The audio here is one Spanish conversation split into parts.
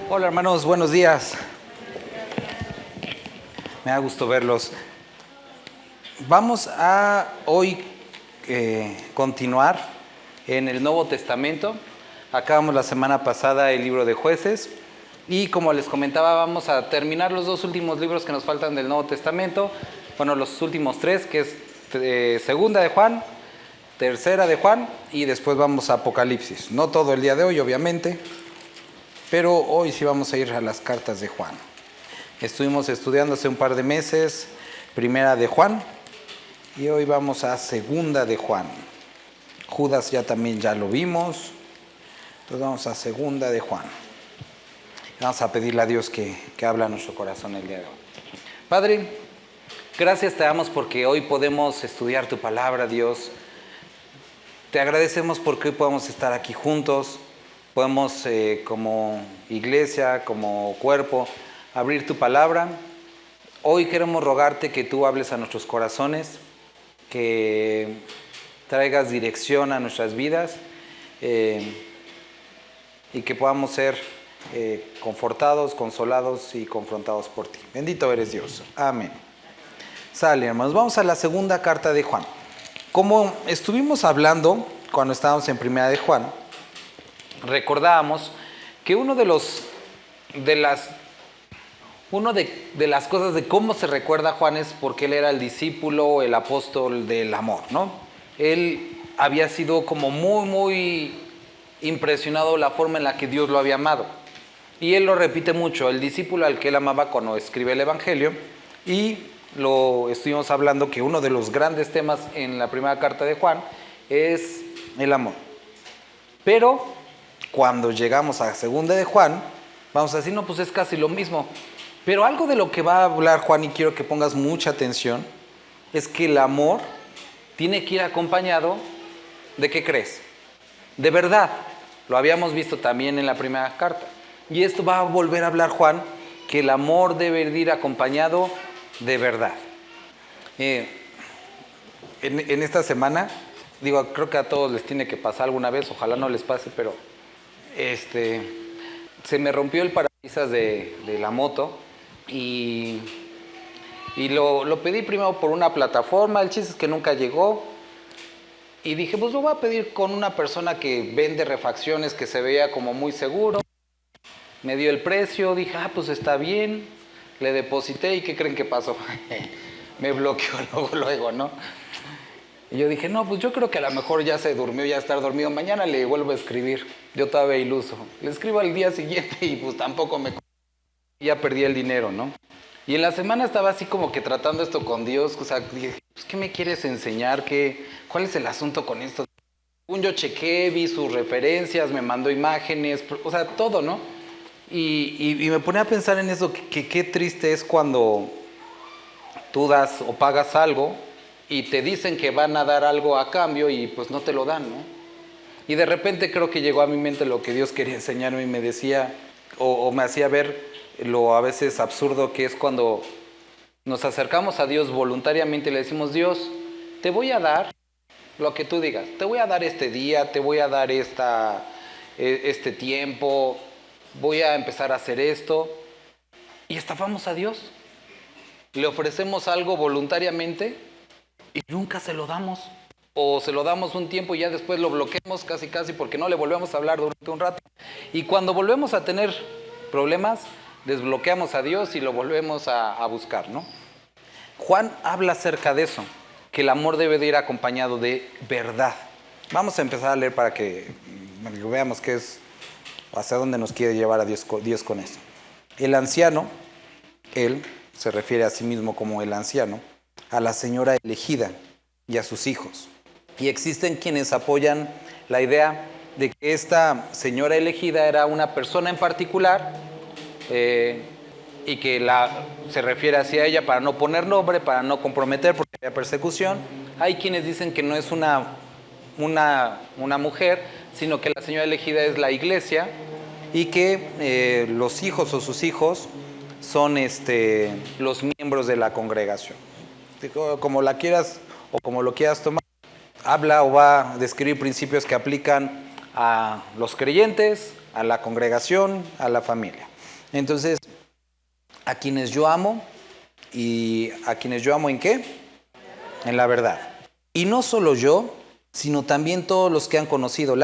Hola hermanos, buenos días. Me da gusto verlos. Vamos a hoy continuar en el Nuevo Testamento. Acabamos la semana pasada el libro de Jueces y como les comentaba vamos a terminar los dos últimos libros que nos faltan del Nuevo Testamento. Bueno, los últimos tres, que es Segunda de Juan, Tercera de Juan y después vamos a Apocalipsis. No todo el día de hoy, obviamente, pero hoy sí vamos a ir a las cartas de Juan. Estuvimos estudiando hace un par de meses Primera de Juan y hoy vamos a Segunda de Juan. Judas ya lo vimos, entonces vamos a Segunda de Juan. Vamos a pedirle a Dios que habla a nuestro corazón el día de hoy. Padre, gracias te damos porque hoy podemos estudiar tu palabra, Dios. Te agradecemos porque hoy podemos estar aquí juntos, podemos como iglesia, como cuerpo, abrir tu palabra. Hoy queremos rogarte que tú hables a nuestros corazones, que traigas dirección a nuestras vidas y que podamos ser confortados, consolados y confrontados por ti. Bendito eres Dios. Amén. Sale, hermanos. Vamos a la segunda carta de Juan. Como estuvimos hablando cuando estábamos en Primera de Juan, recordábamos que una de las cosas de cómo se recuerda a Juan es porque él era el discípulo, el apóstol del amor, ¿no? Él había sido como muy impresionado la forma en la que Dios lo había amado. Y él lo repite mucho, el discípulo al que él amaba cuando escribe el Evangelio. Y lo estuvimos hablando que uno de los grandes temas en la primera carta de Juan es el amor. Pero cuando llegamos a Segunda de Juan, vamos a decir, no, pues es casi lo mismo. Pero algo de lo que va a hablar Juan, y quiero que pongas mucha atención, es que el amor tiene que ir acompañado de, ¿qué crees? De verdad. Lo habíamos visto también en la primera carta. Y esto va a volver a hablar Juan, que el amor debe ir acompañado de verdad. En esta semana, creo que a todos les tiene que pasar alguna vez, ojalá no les pase, pero se me rompió el parabrisas de la moto y lo pedí primero por una plataforma, el chiste es que nunca llegó. Y dije, pues lo voy a pedir con una persona que vende refacciones, que se veía como muy seguro. Me dio el precio, dije, pues está bien. Le deposité y ¿qué creen que pasó? Me bloqueó luego, ¿no? Y yo dije, no, pues yo creo que a lo mejor ya se durmió, ya estar dormido. Mañana le vuelvo a escribir. Yo todavía iluso. Le escribo al día siguiente y pues tampoco ya perdí el dinero, ¿no? Y en la semana estaba así como que tratando esto con Dios. O sea, dije, pues, ¿qué me quieres enseñar? ¿Cuál es el asunto con esto? Según yo chequé, vi sus referencias, me mandó imágenes, o sea, todo, ¿no? Y me ponía a pensar en eso, que qué triste es cuando tú das o pagas algo y te dicen que van a dar algo a cambio y pues no te lo dan, ¿no? Y de repente creo que llegó a mi mente lo que Dios quería enseñarme y me decía, o me hacía ver lo a veces absurdo que es cuando nos acercamos a Dios voluntariamente y le decimos, Dios, te voy a dar lo que tú digas, te voy a dar este día, te voy a dar este tiempo, voy a empezar a hacer esto, y estafamos a Dios. Le ofrecemos algo voluntariamente y nunca se lo damos. O se lo damos un tiempo y ya después lo bloqueamos casi porque no le volvemos a hablar durante un rato. Y cuando volvemos a tener problemas, desbloqueamos a Dios y lo volvemos a buscar, ¿no? Juan habla acerca de eso, que el amor debe de ir acompañado de verdad. Vamos a empezar a leer para que veamos qué es, hacia dónde nos quiere llevar a Dios con esto. El anciano, él se refiere a sí mismo como el anciano, a la señora elegida y a sus hijos. Y existen quienes apoyan la idea de que esta señora elegida era una persona en particular y que se refiere hacia ella para no poner nombre, para no comprometer porque había persecución. Hay quienes dicen que no es una mujer, sino que la señora elegida es la iglesia y que los hijos o sus hijos son los miembros de la congregación. Como la quieras o como lo quieras tomar, habla o va a describir principios que aplican a los creyentes, a la congregación, a la familia. Entonces, a quienes yo amo, y a quienes yo amo ¿en qué? En la verdad. Y no solo yo, sino también todos los que han conocido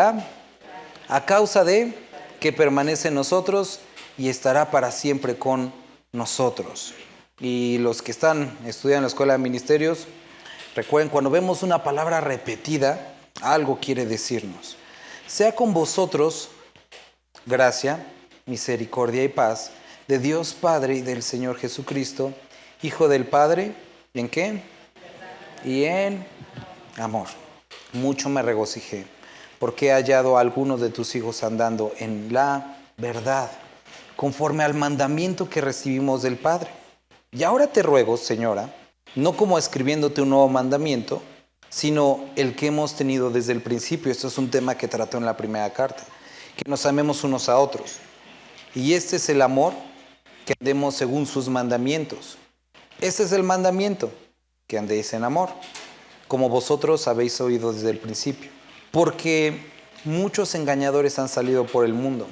a causa de que permanece en nosotros y estará para siempre con nosotros. Y los que están estudiando en la escuela de ministerios, recuerden, cuando vemos una palabra repetida, algo quiere decirnos. Sea con vosotros gracia, misericordia y paz de Dios Padre y del Señor Jesucristo, Hijo del Padre, ¿en qué? Y en amor. Mucho me regocijé, porque he hallado a algunos de tus hijos andando en la verdad, conforme al mandamiento que recibimos del Padre. Y ahora te ruego, Señora, no como escribiéndote un nuevo mandamiento, sino el que hemos tenido desde el principio. Esto es un tema que trató en la primera carta, que nos amemos unos a otros. Y este es el amor, que andemos según sus mandamientos. Este es el mandamiento, que andéis en amor, como vosotros habéis oído desde el principio. Porque muchos engañadores han salido por el mundo,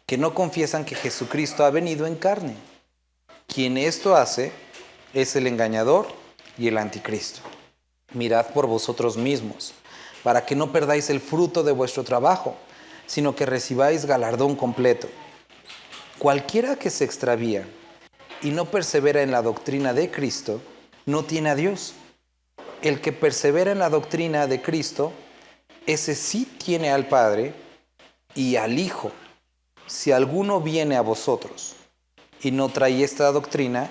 que no confiesan que Jesucristo ha venido en carne. Quien esto hace es el engañador y el anticristo. Mirad por vosotros mismos, para que no perdáis el fruto de vuestro trabajo, sino que recibáis galardón completo. Cualquiera que se extravía y no persevera en la doctrina de Cristo, no tiene a Dios. El que persevera en la doctrina de Cristo, ese sí tiene al Padre y al Hijo. Si alguno viene a vosotros y no trae esta doctrina,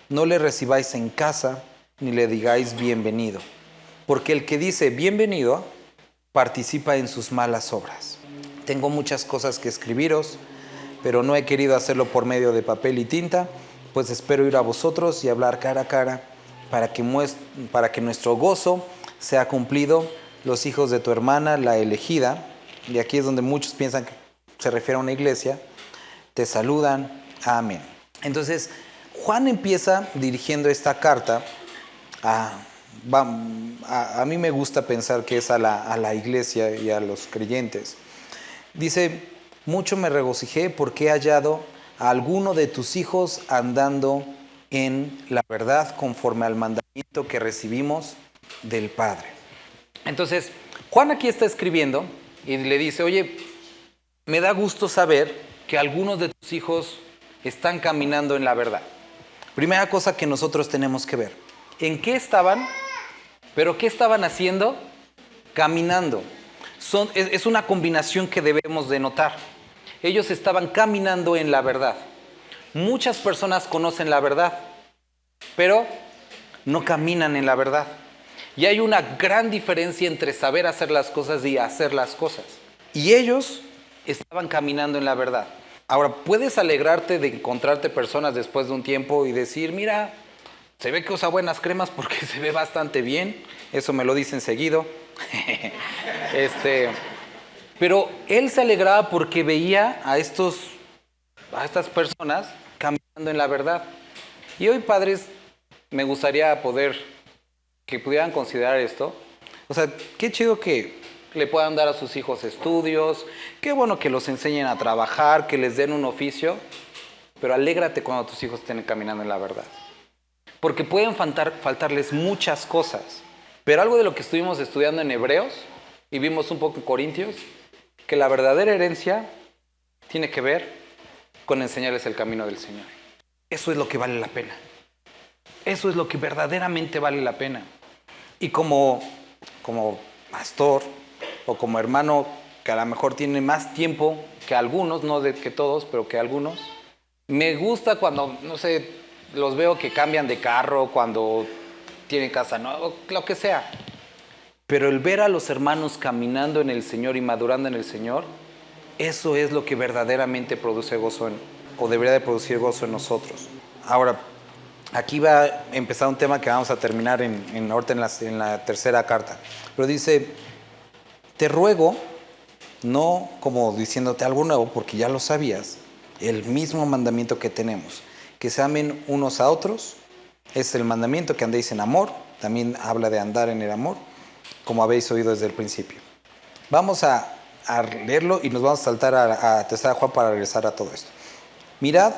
no le recibáis en casa ni le digáis bienvenido, porque el que dice bienvenido participa en sus malas obras. Tengo muchas cosas que escribiros, pero no he querido hacerlo por medio de papel y tinta, pues espero ir a vosotros y hablar cara a cara, para que nuestro gozo sea cumplido. Los hijos de tu hermana, la elegida, y aquí es donde muchos piensan que se refiere a una iglesia, te saludan. Amén. Entonces, Juan empieza dirigiendo esta carta a mí me gusta pensar que es a la iglesia y a los creyentes. Dice, mucho me regocijé porque he hallado a alguno de tus hijos andando en la verdad conforme al mandamiento que recibimos del Padre. Entonces, Juan aquí está escribiendo y le dice, oye, me da gusto saber que algunos de tus hijos están caminando en la verdad. Primera cosa que nosotros tenemos que ver, ¿en qué estaban? ¿Pero qué estaban haciendo? Caminando. Es una combinación que debemos de notar. Ellos estaban caminando en la verdad. Muchas personas conocen la verdad, pero no caminan en la verdad. Y hay una gran diferencia entre saber hacer las cosas y hacer las cosas. Y ellos estaban caminando en la verdad. Ahora, puedes alegrarte de encontrarte personas después de un tiempo y decir, mira, se ve que usa buenas cremas porque se ve bastante bien. Eso me lo dicen seguido. Pero él se alegraba porque veía a estas personas caminando en la verdad. Y hoy, padres, me gustaría que pudieran considerar esto. O sea, qué chido que le puedan dar a sus hijos estudios, qué bueno que los enseñen a trabajar, que les den un oficio, pero alégrate cuando tus hijos estén caminando en la verdad. Porque pueden faltarles muchas cosas, pero algo de lo que estuvimos estudiando en Hebreos, y vimos un poco en Corintios, que la verdadera herencia tiene que ver con enseñarles el camino del Señor. Eso es lo que vale la pena. Eso es lo que verdaderamente vale la pena. Y como pastor o como hermano que a lo mejor tiene más tiempo que algunos, no que todos, pero que algunos, me gusta cuando, no sé, los veo que cambian de carro, cuando tienen casa nueva, lo que sea. Pero el ver a los hermanos caminando en el Señor y madurando en el Señor, eso es lo que verdaderamente produce gozo o debería de producir gozo en nosotros. Ahora, aquí va a empezar un tema que vamos a terminar en la tercera carta. Pero dice, te ruego, no como diciéndote algo nuevo, porque ya lo sabías, el mismo mandamiento que tenemos, que se amen unos a otros, es el mandamiento que andéis en amor, también habla de andar en el amor, como habéis oído desde el principio. Vamos a leerlo y nos vamos a saltar a 3 Juan para regresar a todo esto. Mirad,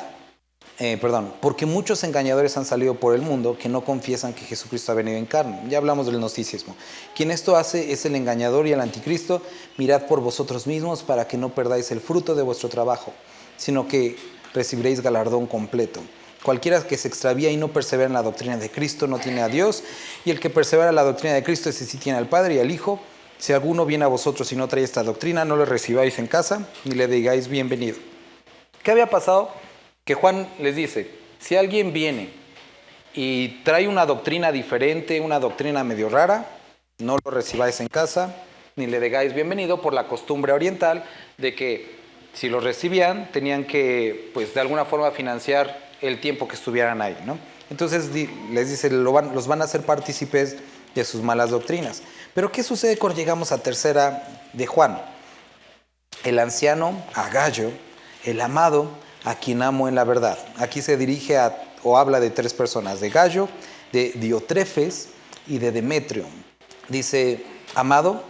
porque muchos engañadores han salido por el mundo que no confiesan que Jesucristo ha venido en carne. Ya hablamos del gnosticismo. Quien esto hace es el engañador y el anticristo. Mirad por vosotros mismos para que no perdáis el fruto de vuestro trabajo, sino que recibiréis galardón completo. Cualquiera que se extravía y no persevera en la doctrina de Cristo no tiene a Dios, y el que persevera en la doctrina de Cristo, ese sí tiene al Padre y al Hijo. Si alguno viene a vosotros y no trae esta doctrina, no le recibáis en casa, ni le digáis bienvenido. ¿Qué había pasado? Que Juan les dice, si alguien viene y trae una doctrina diferente, una doctrina medio rara, no lo recibáis en casa, ni le digáis bienvenido, por la costumbre oriental de que si lo recibían, tenían que, pues, de alguna forma financiar el tiempo que estuvieran ahí, ¿no? Entonces les dice, los van a hacer partícipes de sus malas doctrinas. Pero ¿qué sucede cuando llegamos a 3 de Juan? El anciano a Gallo, el amado a quien amo en la verdad. Aquí se dirige o habla de 3 personas, de Gallo, de Diotrefes y de Demetrio. Dice, amado,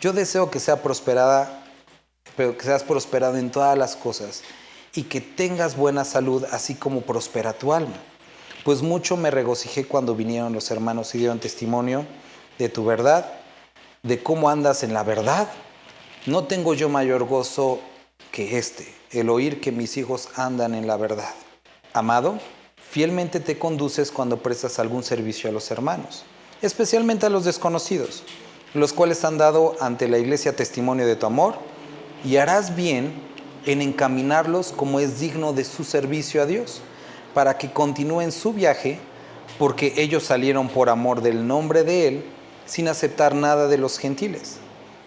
yo deseo que seas prosperado en todas las cosas y que tengas buena salud, así como prospera tu alma. Pues mucho me regocijé cuando vinieron los hermanos y dieron testimonio de tu verdad, de cómo andas en la verdad. No tengo yo mayor gozo que el oír que mis hijos andan en la verdad. Amado, fielmente te conduces cuando prestas algún servicio a los hermanos, especialmente a los desconocidos, los cuales han dado ante la iglesia testimonio de tu amor, y harás bien en encaminarlos como es digno de su servicio a Dios, para que continúen su viaje, porque ellos salieron por amor del nombre de Él, sin aceptar nada de los gentiles.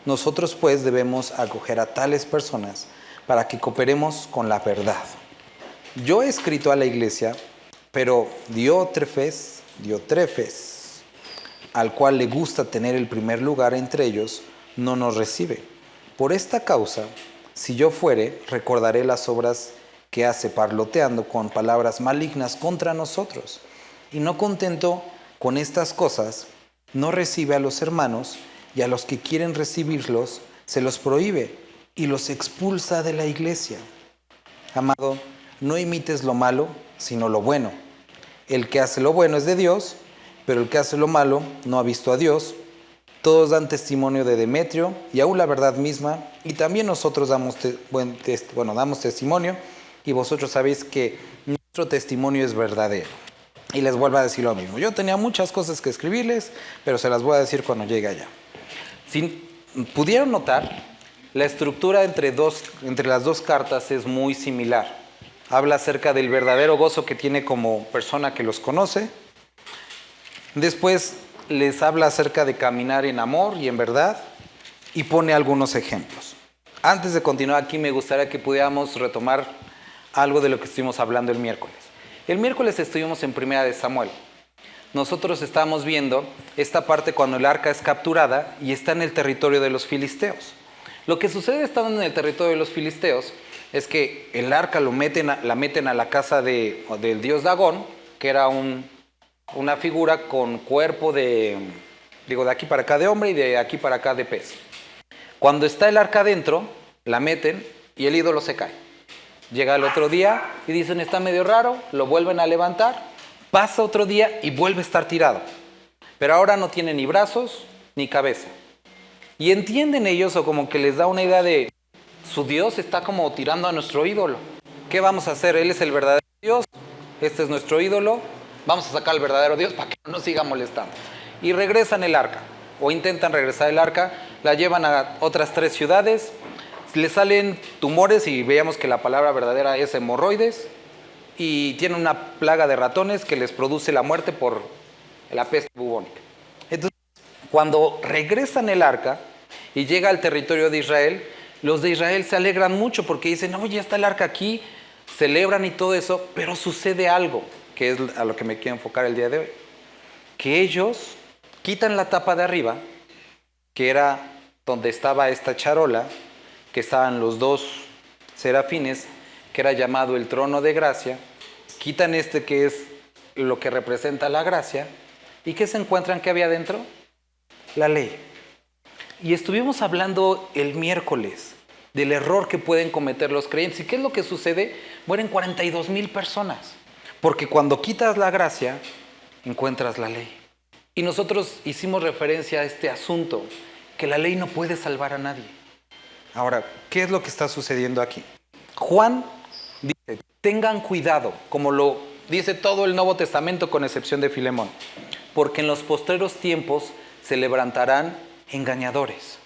Nosotros pues debemos acoger a tales personas para que cooperemos con la verdad. Yo he escrito a la iglesia, pero Diotrefes, al cual le gusta tener el primer lugar entre ellos, no nos recibe. Por esta causa, si yo fuere, recordaré las obras que hace parloteando con palabras malignas contra nosotros. Y no contento con estas cosas, no recibe a los hermanos, y a los que quieren recibirlos se los prohíbe y los expulsa de la iglesia. Amado, no imites lo malo, sino lo bueno. El que hace lo bueno es de Dios, pero el que hace lo malo no ha visto a Dios. Todos dan testimonio de Demetrio y aún la verdad misma, y también nosotros damos testimonio, y vosotros sabéis que nuestro testimonio es verdadero. Y les vuelvo a decir lo mismo. Yo tenía muchas cosas que escribirles, pero se las voy a decir cuando llegue allá. Si pudieron notar, la estructura entre las 2 cartas es muy similar. Habla acerca del verdadero gozo que tiene como persona que los conoce. Después les habla acerca de caminar en amor y en verdad, y pone algunos ejemplos. Antes de continuar aquí, me gustaría que pudiéramos retomar algo de lo que estuvimos hablando el miércoles. El miércoles estuvimos en 1 Samuel. Nosotros estábamos viendo esta parte cuando el arca es capturada y está en el territorio de los filisteos. Lo que sucede estando en el territorio de los filisteos es que el arca la meten a la casa del dios Dagón, que era una figura con cuerpo de aquí para acá de hombre y de aquí para acá de pez. Cuando está el arca adentro, la meten y el ídolo se cae. Llega el otro día y dicen, está medio raro, lo vuelven a levantar, pasa otro día y vuelve a estar tirado. Pero ahora no tiene ni brazos ni cabeza. Y entienden ellos, o como que les da una idea de, su Dios está como tirando a nuestro ídolo. ¿Qué vamos a hacer? Él es el verdadero Dios, este es nuestro ídolo, vamos a sacar al verdadero Dios para que no nos siga molestando. Y regresan el arca, o intentan regresar el arca, la llevan a otras 3 ciudades, le salen tumores, y veíamos que la palabra verdadera es hemorroides, y tienen una plaga de ratones que les produce la muerte por la peste bubónica. Entonces, cuando regresan el arca y llega al territorio de Israel, los de Israel se alegran mucho porque dicen, oye, ya está el arca aquí, celebran y todo eso, pero sucede algo, que es a lo que me quiero enfocar el día de hoy. Que ellos quitan la tapa de arriba, que era donde estaba esta charola, que estaban los 2 serafines, que era llamado el trono de gracia, quitan que es lo que representa la gracia, ¿y qué se encuentran que había dentro? la ley. Y estuvimos hablando el miércoles del error que pueden cometer los creyentes. ¿Y qué es lo que sucede? Mueren 42,000 personas. Porque cuando quitas la gracia, encuentras la ley. Y nosotros hicimos referencia a este asunto, que la ley no puede salvar a nadie. Ahora, ¿qué es lo que está sucediendo aquí? Juan dice, tengan cuidado, como lo dice todo el Nuevo Testamento con excepción de Filemón, porque en los postreros tiempos se levantarán engañadores.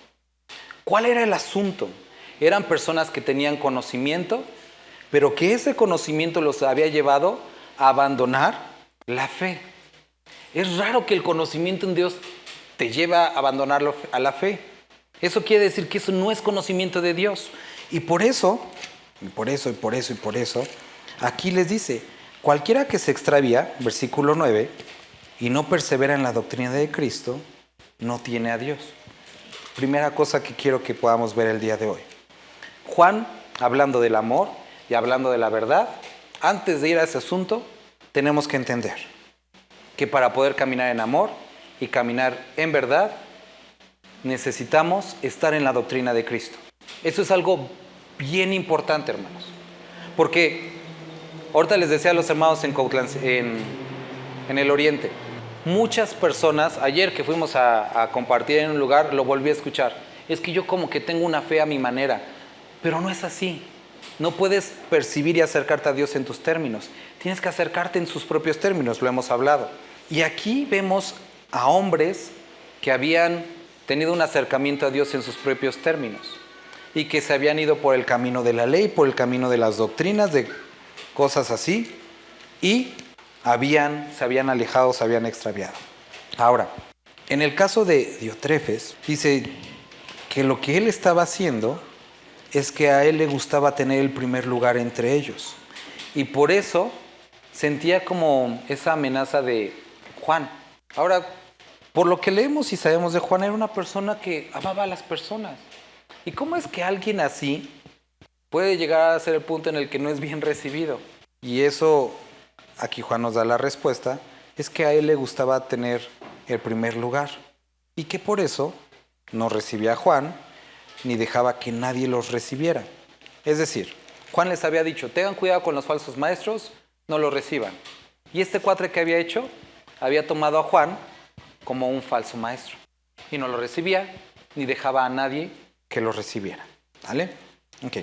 ¿Cuál era el asunto? Eran personas que tenían conocimiento, pero que ese conocimiento los había llevado a abandonar la fe. Es raro que el conocimiento en Dios te lleve a abandonarlo a la fe. Eso quiere decir que eso no es conocimiento de Dios. Y por eso, aquí les dice, cualquiera que se extravía, versículo 9, y no persevera en la doctrina de Cristo, no tiene a Dios. Primera cosa que quiero que podamos ver el día de hoy. Juan, hablando del amor y hablando de la verdad, antes de ir a ese asunto, tenemos que entender que para poder caminar en amor y caminar en verdad, necesitamos estar en la doctrina de Cristo. Eso es algo bien importante, hermanos. Porque ahorita les decía a los hermanos en Cuautitlán, en el Oriente, muchas personas, ayer que fuimos a compartir en un lugar, lo volví a escuchar. Es que yo como que tengo una fe a mi manera, pero no es así. No puedes percibir y acercarte a Dios en tus términos. Tienes que acercarte en sus propios términos, lo hemos hablado. Y aquí vemos a hombres que habían tenido un acercamiento a Dios en sus propios términos y que se habían ido por el camino de la ley, por el camino de las doctrinas, de cosas así, y se habían alejado, se habían extraviado. Ahora, en el caso de Diotrefes, dice que lo que él estaba haciendo es que a él le gustaba tener el primer lugar entre ellos, y por eso sentía como esa amenaza de Juan. Ahora, por lo que leemos y sabemos de Juan, era una persona que amaba a las personas. ¿Y cómo es que alguien así puede llegar a ser el punto en el que no es bien recibido? Y eso, aquí Juan nos da la respuesta, es que a él le gustaba tener el primer lugar. Y que por eso no recibía a Juan, ni dejaba que nadie los recibiera. Es decir, Juan les había dicho, tengan cuidado con los falsos maestros, no los reciban. Y este cuatre que había hecho, había tomado a Juan como un falso maestro. Y no lo recibía, ni dejaba a nadie que lo recibiera. ¿Vale? Ok.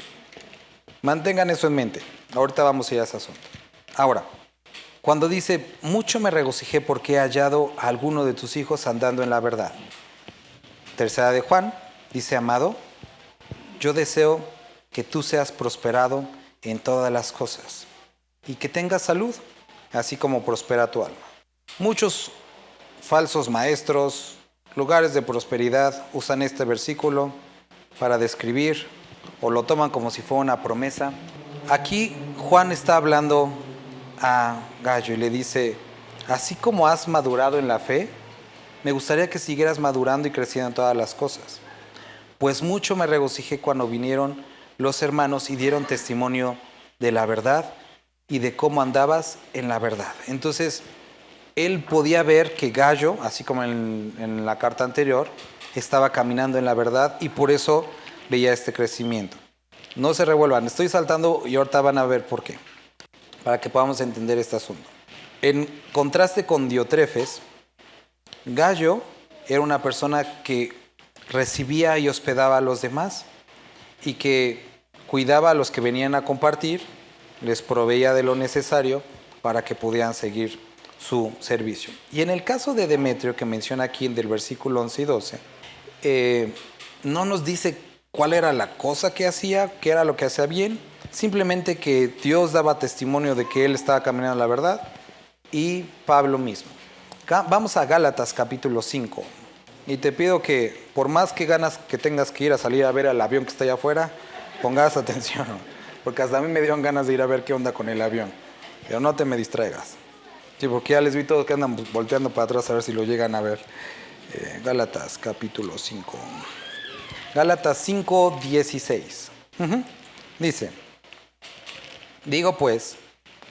Mantengan eso en mente. Ahorita vamos a ir a ese asunto. Ahora, cuando dice, mucho me regocijé porque he hallado a alguno de tus hijos andando en la verdad. Tercera de Juan, dice, amado, yo deseo que tú seas prosperado en todas las cosas y que tengas salud, así como prospera tu alma. Muchos falsos maestros, lugares de prosperidad, usan este versículo para describir o lo toman como si fuera una promesa. Aquí Juan está hablando a Gallo y le dice, así como has madurado en la fe, me gustaría que siguieras madurando y creciendo en todas las cosas. Pues mucho me regocijé cuando vinieron los hermanos y dieron testimonio de la verdad y de cómo andabas en la verdad. Entonces, él podía ver que Gallo, así como en la carta anterior, estaba caminando en la verdad y por eso veía este crecimiento. No se revuelvan, estoy saltando y ahorita van a ver por qué, para que podamos entender este asunto. En contraste con Diotrefes, Gallo era una persona que recibía y hospedaba a los demás y que cuidaba a los que venían a compartir, les proveía de lo necesario para que pudieran seguir su servicio. Y en el caso de Demetrio, que menciona aquí del versículo 11 y 12, no nos dice cuál era la cosa que hacía, qué era lo que hacía bien, simplemente que Dios daba testimonio de que él estaba caminando en la verdad y Pablo mismo. Vamos a Gálatas capítulo 5 y te pido que por más que ganas que tengas que ir a salir a ver al avión que está allá afuera, pongas atención, porque hasta a mí me dieron ganas de ir a ver qué onda con el avión, pero no te me distraigas. Sí, porque ya les vi todos que andan volteando para atrás a ver si lo llegan a ver. Gálatas capítulo 5. Gálatas 5, 16. Dice, digo pues,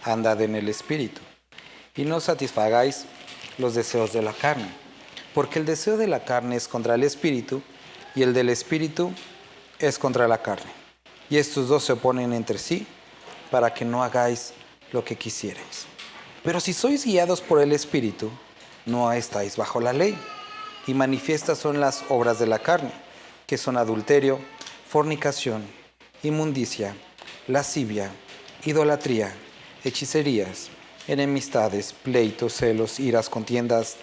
andad en el Espíritu, y no satisfagáis los deseos de la carne, Porque el deseo de la carne es contra el espíritu, y el del espíritu es contra la carne. Y estos dos se oponen entre sí, para que no hagáis lo que quisierais. Pero si sois guiados por el espíritu, no estáis bajo la ley. Y manifiestas son las obras de la carne, que son adulterio, fornicación, inmundicia, lascivia, idolatría, hechicerías, enemistades, pleitos, celos, iras, contiendas,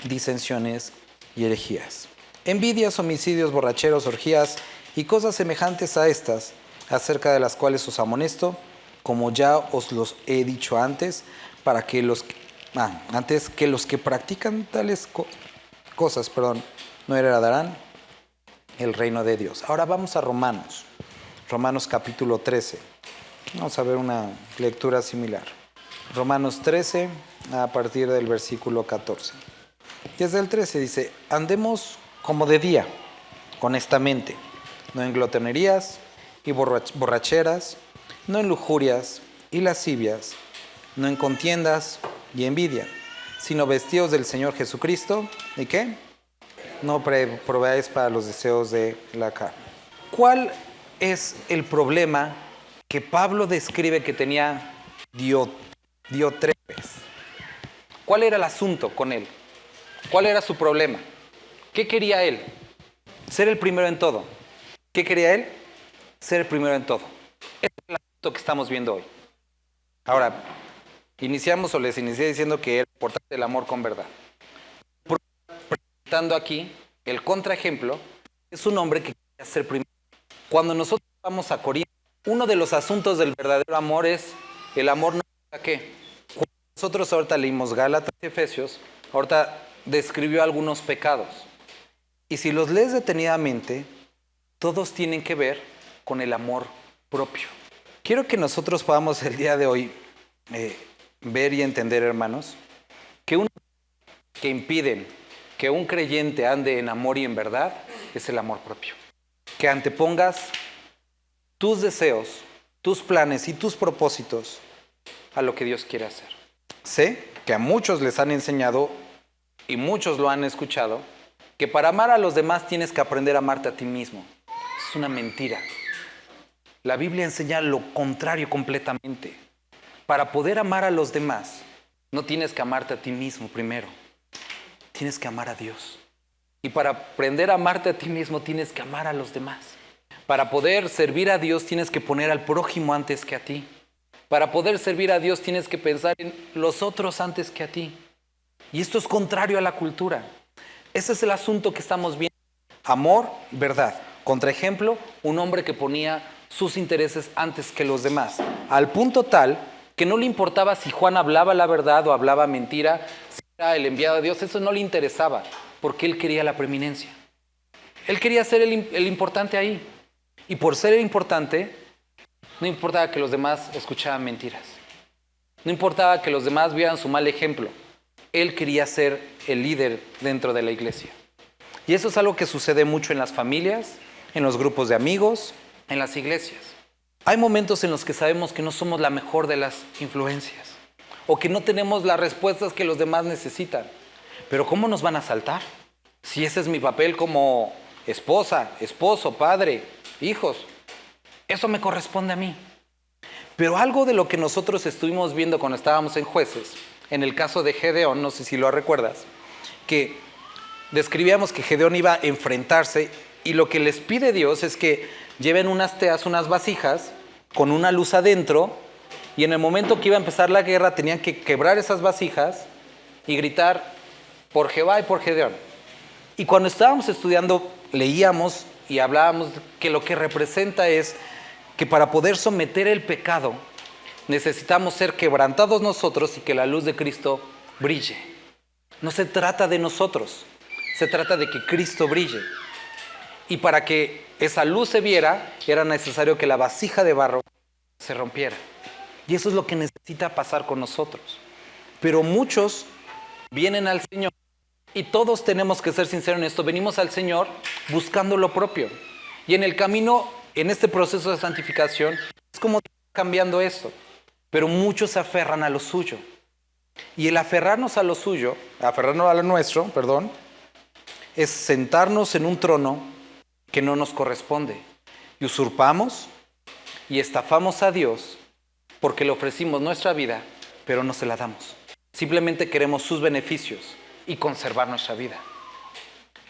disensiones y herejías. Envidias, homicidios, borracheros, orgías y cosas semejantes a estas, acerca de las cuales os amonesto, como ya os los he dicho antes, para que antes que los que practican tales cosas, no heredarán el reino de Dios. Ahora vamos a Romanos capítulo 13. Vamos a ver una lectura similar. Romanos 13, a partir del versículo 14. Desde el 13 dice: andemos como de día, honestamente, no en glotonerías y borracheras, no en lujurias y lascivias, no en contiendas y envidia, sino vestidos del Señor Jesucristo. ¿Y qué? No proveáis para los deseos de la carne. ¿Cuál es el problema que Pablo describe que tenía Diótrefes? ¿Cuál era el asunto con él? ¿Cuál era su problema? ¿Qué quería él? Ser el primero en todo. ¿Qué quería él? Ser el primero en todo. Ese es el asunto que estamos viendo hoy. Ahora, les inicié diciendo que era importante el amor con verdad. Presentando aquí el contraejemplo, es un hombre que quería ser primero. Cuando nosotros vamos a Corintios, uno de los asuntos del verdadero amor es el amor no a qué. Cuando nosotros ahorita leímos Gálatas y Efesios, ahorita describió algunos pecados. Y si los lees detenidamente, todos tienen que ver con el amor propio. Quiero que nosotros podamos el día de hoy ver y entender, hermanos, que que impiden que un creyente ande en amor y en verdad es el amor propio. Que antepongas tus deseos, tus planes y tus propósitos a lo que Dios quiere hacer. Sé que a muchos les han enseñado y muchos lo han escuchado, que para amar a los demás tienes que aprender a amarte a ti mismo. Es una mentira. La Biblia enseña lo contrario completamente. Para poder amar a los demás, no tienes que amarte a ti mismo primero. Tienes que amar a Dios. Y para aprender a amarte a ti mismo, tienes que amar a los demás. Para poder servir a Dios, tienes que poner al prójimo antes que a ti. Para poder servir a Dios, tienes que pensar en los otros antes que a ti. Y esto es contrario a la cultura. Ese es el asunto que estamos viendo. Amor, verdad. Contraejemplo, un hombre que ponía sus intereses antes que los demás. Al punto tal que no le importaba si Juan hablaba la verdad o hablaba mentira, si era el enviado de Dios, eso no le interesaba, porque él quería la preeminencia. Él quería ser el importante ahí. Y por ser el importante, no importaba que los demás escucharan mentiras. No importaba que los demás vieran su mal ejemplo. Él quería ser el líder dentro de la iglesia. Y eso es algo que sucede mucho en las familias, en los grupos de amigos, en las iglesias. Hay momentos en los que sabemos que no somos la mejor de las influencias o que no tenemos las respuestas que los demás necesitan. Pero ¿cómo nos van a saltar? Si ese es mi papel como esposa, esposo, padre, hijos, eso me corresponde a mí. Pero algo de lo que nosotros estuvimos viendo cuando estábamos en Jueces, en el caso de Gedeón, no sé si lo recuerdas, que describíamos que Gedeón iba a enfrentarse y lo que les pide Dios es que lleven unas teas, unas vasijas con una luz adentro, y en el momento que iba a empezar la guerra tenían que quebrar esas vasijas y gritar por Jehová y por Gedeón. Y cuando estábamos estudiando, leíamos y hablábamos que lo que representa es que para poder someter el pecado necesitamos ser quebrantados nosotros y que la luz de Cristo brille. No se trata de nosotros, se trata de que Cristo brille. Y para que esa luz se viera, era necesario que la vasija de barro se rompiera. Y eso es lo que necesita pasar con nosotros. Pero muchos vienen al Señor, y todos tenemos que ser sinceros en esto, venimos al Señor buscando lo propio. Y en el camino, en este proceso de santificación, es como cambiando esto. Pero muchos se aferran a lo suyo. Y el aferrarnos a lo suyo, aferrarnos a lo nuestro, es sentarnos en un trono que no nos corresponde. Y usurpamos y estafamos a Dios porque le ofrecimos nuestra vida, pero no se la damos. Simplemente queremos sus beneficios y conservar nuestra vida.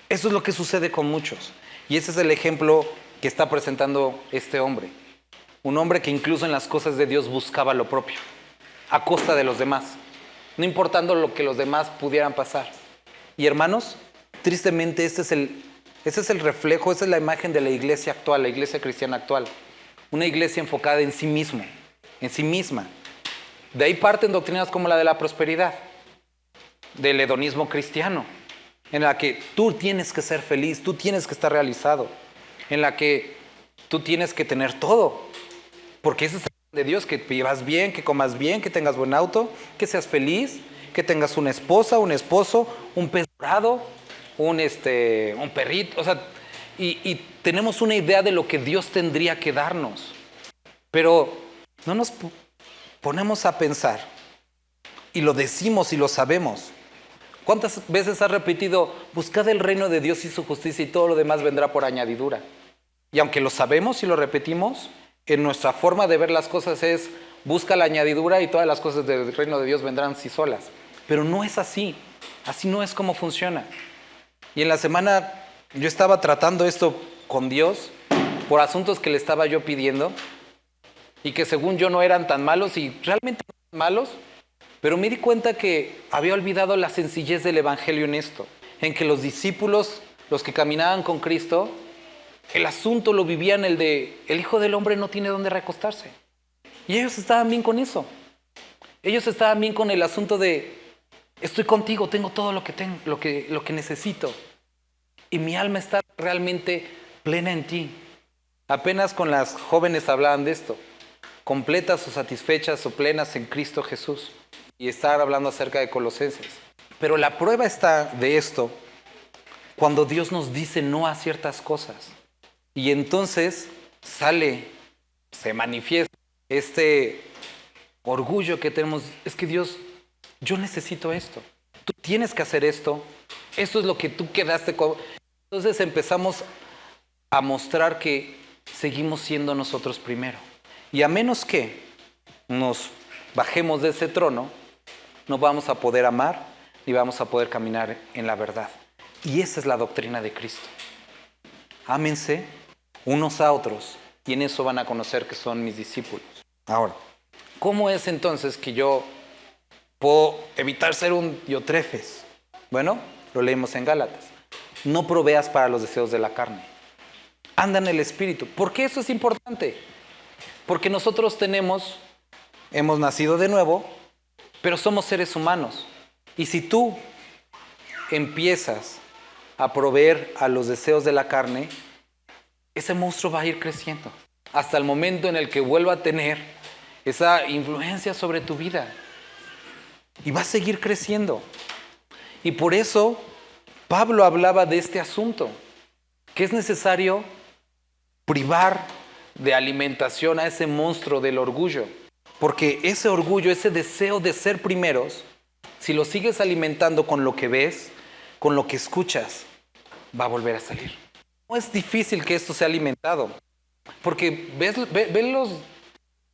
Eso es lo que sucede con muchos. Y ese es el ejemplo que está presentando este hombre. Un hombre que incluso en las cosas de Dios buscaba lo propio, a costa de los demás, no importando lo que los demás pudieran pasar. Y hermanos, tristemente ese es el reflejo, esa es la imagen de la iglesia actual, la iglesia cristiana actual. Una iglesia enfocada en sí mismo, en sí misma. De ahí parten doctrinas como la de la prosperidad, del hedonismo cristiano, en la que tú tienes que ser feliz, tú tienes que estar realizado, en la que tú tienes que tener todo, porque ese es el plan de Dios, que vivas bien, que comas bien, que tengas buen auto, que seas feliz, que tengas una esposa, un esposo, un pez dorado, un perrito, o sea, y tenemos una idea de lo que Dios tendría que darnos, pero no nos ponemos a pensar, y lo decimos y lo sabemos. ¿Cuántas veces has repetido, buscad el reino de Dios y su justicia y todo lo demás vendrá por añadidura? Y aunque lo sabemos y lo repetimos, en nuestra forma de ver las cosas es, busca la añadidura y todas las cosas del reino de Dios vendrán sí solas. Pero no es así, así no es como funciona. Y en la semana yo estaba tratando esto con Dios por asuntos que le estaba yo pidiendo y que según yo no eran tan malos y realmente no eran malos, pero me di cuenta que había olvidado la sencillez del evangelio en esto, en que los discípulos, los que caminaban con Cristo, el asunto lo vivían el Hijo del Hombre no tiene dónde recostarse. Y ellos estaban bien con eso. Ellos estaban bien con el asunto de, estoy contigo, tengo todo lo que tengo, lo que necesito. Y mi alma está realmente plena en ti. Apenas con las jóvenes hablaban de esto, completas o satisfechas o plenas en Cristo Jesús. Y estar hablando acerca de Colosenses. Pero la prueba está de esto cuando Dios nos dice no a ciertas cosas. Y entonces se manifiesta este orgullo que tenemos. Es que Dios, yo necesito esto. Tú tienes que hacer esto. Esto es lo que tú quedaste con. Entonces empezamos a mostrar que seguimos siendo nosotros primero. Y a menos que nos bajemos de ese trono, no vamos a poder amar ni vamos a poder caminar en la verdad. Y esa es la doctrina de Cristo. Ámense unos a otros y en eso van a conocer que son mis discípulos. Ahora, ¿cómo es entonces que yo puedo evitar ser un Diotrefes? Bueno, lo leemos en Gálatas. No proveas para los deseos de la carne. Anda en el Espíritu. ¿Por qué eso es importante? Porque nosotros hemos nacido de nuevo, pero somos seres humanos. Y si tú empiezas a proveer a los deseos de la carne, ese monstruo va a ir creciendo hasta el momento en el que vuelva a tener esa influencia sobre tu vida. Y va a seguir creciendo. Y por eso Pablo hablaba de este asunto, que es necesario privar de alimentación a ese monstruo del orgullo. Porque ese orgullo, ese deseo de ser primeros, si lo sigues alimentando con lo que ves, con lo que escuchas, va a volver a salir. No es difícil que esto sea alimentado, porque ve los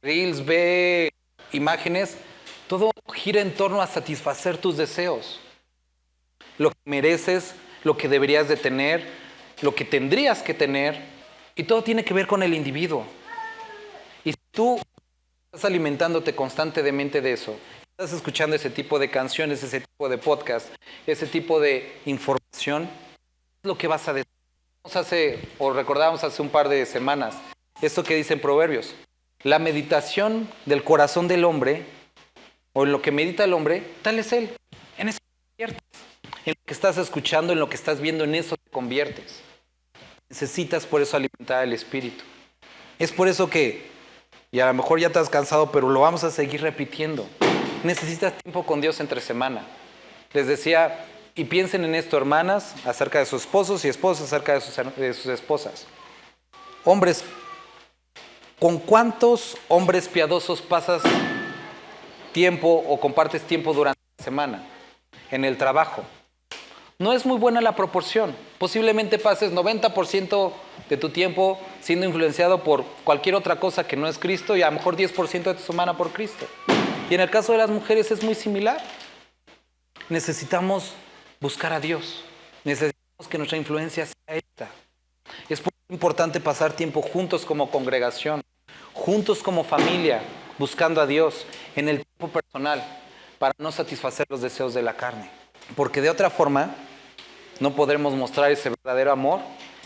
reels, ve imágenes, todo gira en torno a satisfacer tus deseos. Lo que mereces, lo que deberías de tener, lo que tendrías que tener, y todo tiene que ver con el individuo. Y si tú estás alimentándote constantemente de eso, estás escuchando ese tipo de canciones, ese tipo de podcast, ese tipo de información, es lo que vas a decir. Recordábamos hace un par de semanas, esto que dicen Proverbios. La meditación del corazón del hombre, o en lo que medita el hombre, tal es él. En eso te conviertes. En lo que estás escuchando, en lo que estás viendo, en eso te conviertes. Necesitas por eso alimentar el espíritu. Es por eso que, y a lo mejor ya te has cansado, pero lo vamos a seguir repitiendo. Necesitas tiempo con Dios entre semana. Les decía, y piensen en esto, hermanas, acerca de sus esposos y esposas acerca de sus esposas. Hombres, ¿con cuántos hombres piadosos pasas tiempo o compartes tiempo durante la semana? En el trabajo. No es muy buena la proporción. Posiblemente pases 90% de tu tiempo siendo influenciado por cualquier otra cosa que no es Cristo y a lo mejor 10% de tu semana por Cristo. Y en el caso de las mujeres es muy similar. Necesitamos buscar a Dios. Necesitamos que nuestra influencia sea esta. Es importante pasar tiempo juntos como congregación, juntos como familia, buscando a Dios en el tiempo personal para no satisfacer los deseos de la carne. Porque de otra forma no podremos mostrar ese verdadero amor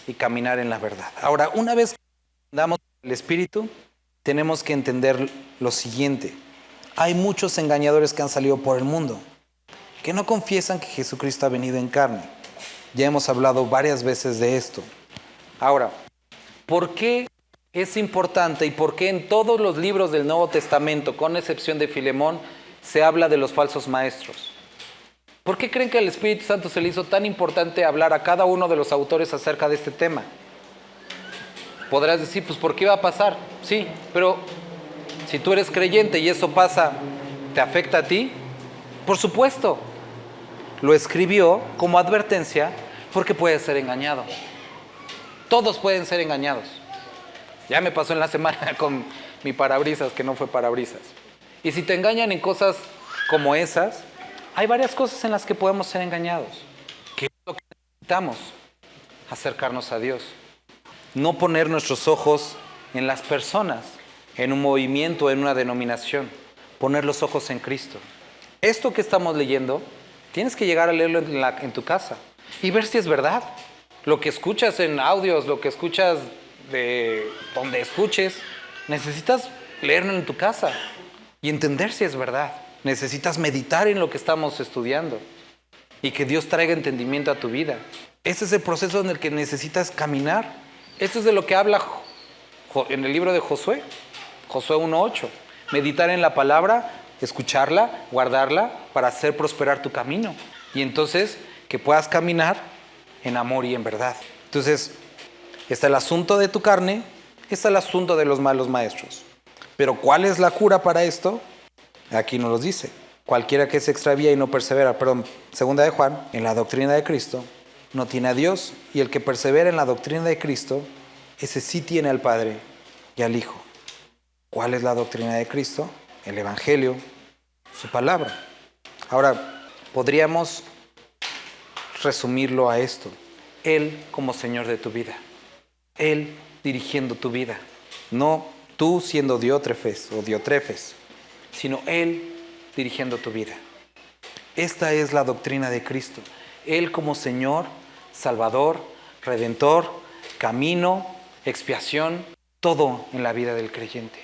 y caminar en la verdad. Ahora, una vez que andamos el Espíritu, tenemos que entender lo siguiente. Hay muchos engañadores que han salido por el mundo, que no confiesan que Jesucristo ha venido en carne. Ya hemos hablado varias veces de esto. Ahora, ¿por qué es importante y por qué en todos los libros del Nuevo Testamento, con excepción de Filemón, se habla de los falsos maestros? ¿Por qué creen que al Espíritu Santo se le hizo tan importante hablar a cada uno de los autores acerca de este tema? Podrás decir, pues ¿por qué iba a pasar? Sí, pero si tú eres creyente y eso pasa, ¿te afecta a ti? Por supuesto. Lo escribió como advertencia porque puedes ser engañado. Todos pueden ser engañados. Ya me pasó en la semana con mi parabrisas, que no fue parabrisas. Y si te engañan en cosas como esas, hay varias cosas en las que podemos ser engañados. ¿Qué es lo que necesitamos? Acercarnos a Dios. No poner nuestros ojos en las personas, en un movimiento, en una denominación. Poner los ojos en Cristo. Esto que estamos leyendo, tienes que llegar a leerlo en tu casa y ver si es verdad. Lo que escuchas en audios, lo que escuchas de donde escuches, necesitas leerlo en tu casa y entender si es verdad. Necesitas meditar en lo que estamos estudiando y que Dios traiga entendimiento a tu vida. Ese es el proceso en el que necesitas caminar. Esto es de lo que habla en el libro de Josué, Josué 1:8. Meditar en la palabra, escucharla, guardarla para hacer prosperar tu camino. Y entonces que puedas caminar en amor y en verdad. Entonces, está el asunto de tu carne, está el asunto de los malos maestros. Pero ¿cuál es la cura para esto? Aquí nos lo dice. Cualquiera que se extravía y no persevera, segunda de Juan, en la doctrina de Cristo, no tiene a Dios, y el que persevera en la doctrina de Cristo, ese sí tiene al Padre y al Hijo. ¿Cuál es la doctrina de Cristo? El Evangelio, su palabra. Ahora, podríamos resumirlo a esto. Él como Señor de tu vida. Él dirigiendo tu vida. No tú siendo Diótrefes o Diotrefes, sino Él dirigiendo tu vida. Esta es la doctrina de Cristo. Él como Señor, Salvador, Redentor, camino, expiación, todo en la vida del creyente.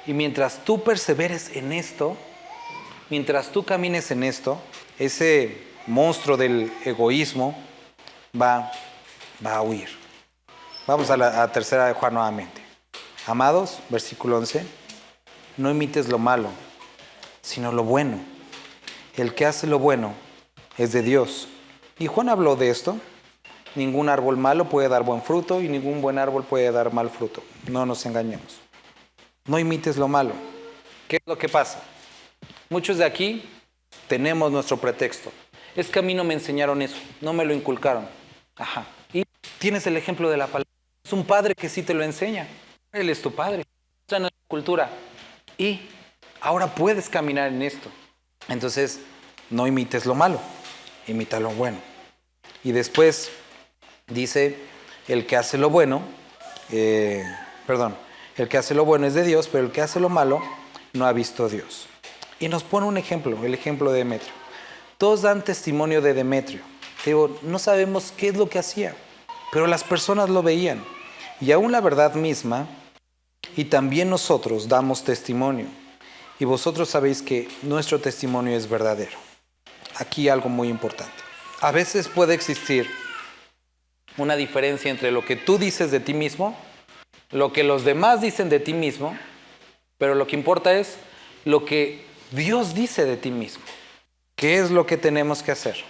Y mientras tú perseveres en esto, mientras tú camines en esto, ese monstruo del egoísmo va a huir. Vamos a la tercera de Juan nuevamente. Amados, versículo 11, no imites lo malo, sino lo bueno. El que hace lo bueno es de Dios. Y Juan habló de esto. Ningún árbol malo puede dar buen fruto y ningún buen árbol puede dar mal fruto. No nos engañemos. No imites lo malo. ¿Qué es lo que pasa? Muchos de aquí tenemos nuestro pretexto. Es que a mí no me enseñaron eso, no me lo inculcaron. Ajá. Y tienes el ejemplo de la palabra. Es un padre que sí te lo enseña. Él es tu padre. Está en la cultura. Y ahora puedes caminar en esto. Entonces, no imites lo malo, imita lo bueno. Y después dice, el que hace lo bueno, el que hace lo bueno es de Dios, pero el que hace lo malo no ha visto a Dios. Y nos pone un ejemplo, el ejemplo de Demetrio. Todos dan testimonio de Demetrio. Digo, no sabemos qué es lo que hacía, pero las personas lo veían. Y aún la verdad misma, y también nosotros damos testimonio. Y vosotros sabéis que nuestro testimonio es verdadero. Aquí algo muy importante. A veces puede existir una diferencia entre lo que tú dices de ti mismo, lo que los demás dicen de ti mismo, pero lo que importa es lo que Dios dice de ti mismo. ¿Qué es lo que tenemos que hacer?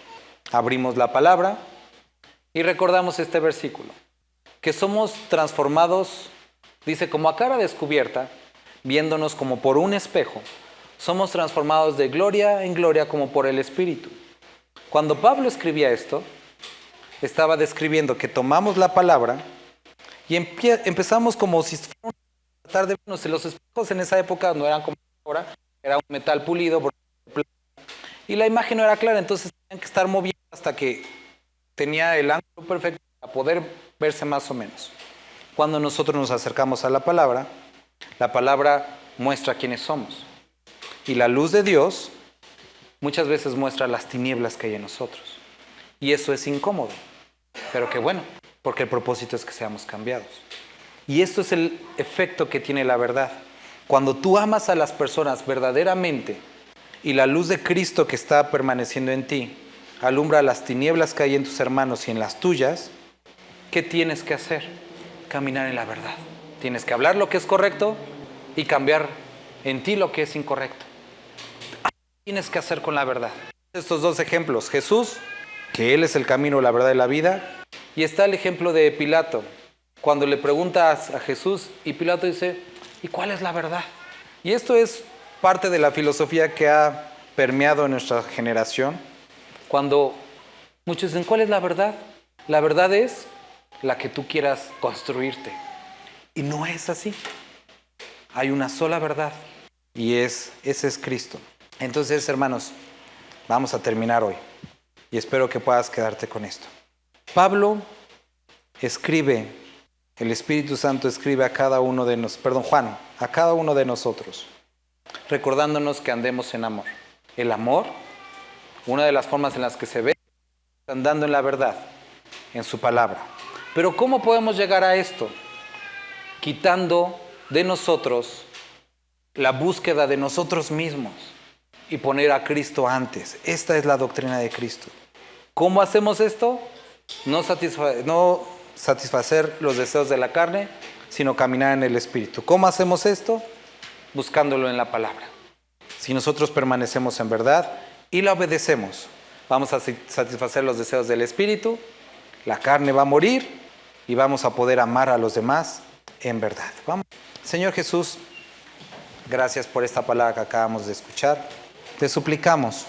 Abrimos la palabra y recordamos este versículo, que somos transformados, dice, como a cara descubierta, viéndonos como por un espejo, somos transformados de gloria en gloria como por el Espíritu. Cuando Pablo escribía esto, estaba describiendo que tomamos la palabra y empezamos como si fuera una tarde. Los espejos en esa época no eran como ahora, era un metal pulido y la imagen no era clara, entonces tenían que estar moviendo hasta que tenía el ángulo perfecto para poder verse más o menos. Cuando nosotros nos acercamos a la palabra muestra quiénes somos. Y la luz de Dios muchas veces muestra las tinieblas que hay en nosotros. Y eso es incómodo. Pero qué bueno, porque el propósito es que seamos cambiados. Y esto es el efecto que tiene la verdad. Cuando tú amas a las personas verdaderamente y la luz de Cristo que está permaneciendo en ti alumbra las tinieblas que hay en tus hermanos y en las tuyas, ¿qué tienes que hacer? Caminar en la verdad. Tienes que hablar lo que es correcto y cambiar en ti lo que es incorrecto. ¿Qué tienes que hacer con la verdad? Estos dos ejemplos, Jesús, que Él es el camino, la verdad y la vida, y está el ejemplo de Pilato, cuando le preguntas a Jesús y Pilato dice, ¿y cuál es la verdad? Y esto es parte de la filosofía que ha permeado en nuestra generación, cuando muchos dicen, ¿cuál es la verdad? La verdad es la que tú quieras construirte. Y no es así. Hay una sola verdad y ese es Cristo. Entonces, hermanos, vamos a terminar hoy y espero que puedas quedarte con esto. Pablo escribe, el Espíritu Santo escribe a cada uno de nosotros, Juan, a cada uno de nosotros, recordándonos que andemos en amor. El amor, una de las formas en las que se ve, es andando en la verdad, en su palabra. Pero ¿cómo podemos llegar a esto? Quitando de nosotros la búsqueda de nosotros mismos y poner a Cristo antes. Esta es la doctrina de Cristo. ¿Cómo hacemos esto? No satisfacer los deseos de la carne, sino caminar en el Espíritu. ¿Cómo hacemos esto? Buscándolo en la palabra. Si nosotros permanecemos en verdad y la obedecemos, vamos a satisfacer los deseos del Espíritu, la carne va a morir y vamos a poder amar a los demás en verdad. Vamos. Señor Jesús, gracias por esta palabra que acabamos de escuchar. Te suplicamos,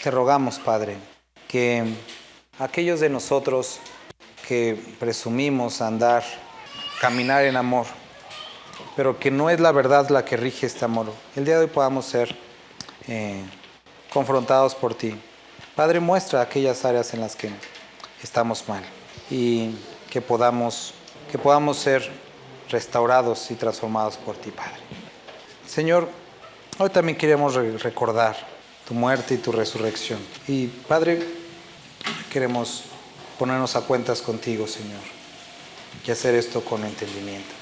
te rogamos, Padre, que aquellos de nosotros que presumimos caminar en amor, pero que no es la verdad la que rige este amor, el día de hoy podamos ser confrontados por ti. Padre, muestra aquellas áreas en las que estamos mal y que podamos ser restaurados y transformados por ti, Padre. Señor, hoy también queremos recordar tu muerte y tu resurrección. Y, Padre, queremos ponernos a cuentas contigo, Señor, y hacer esto con entendimiento.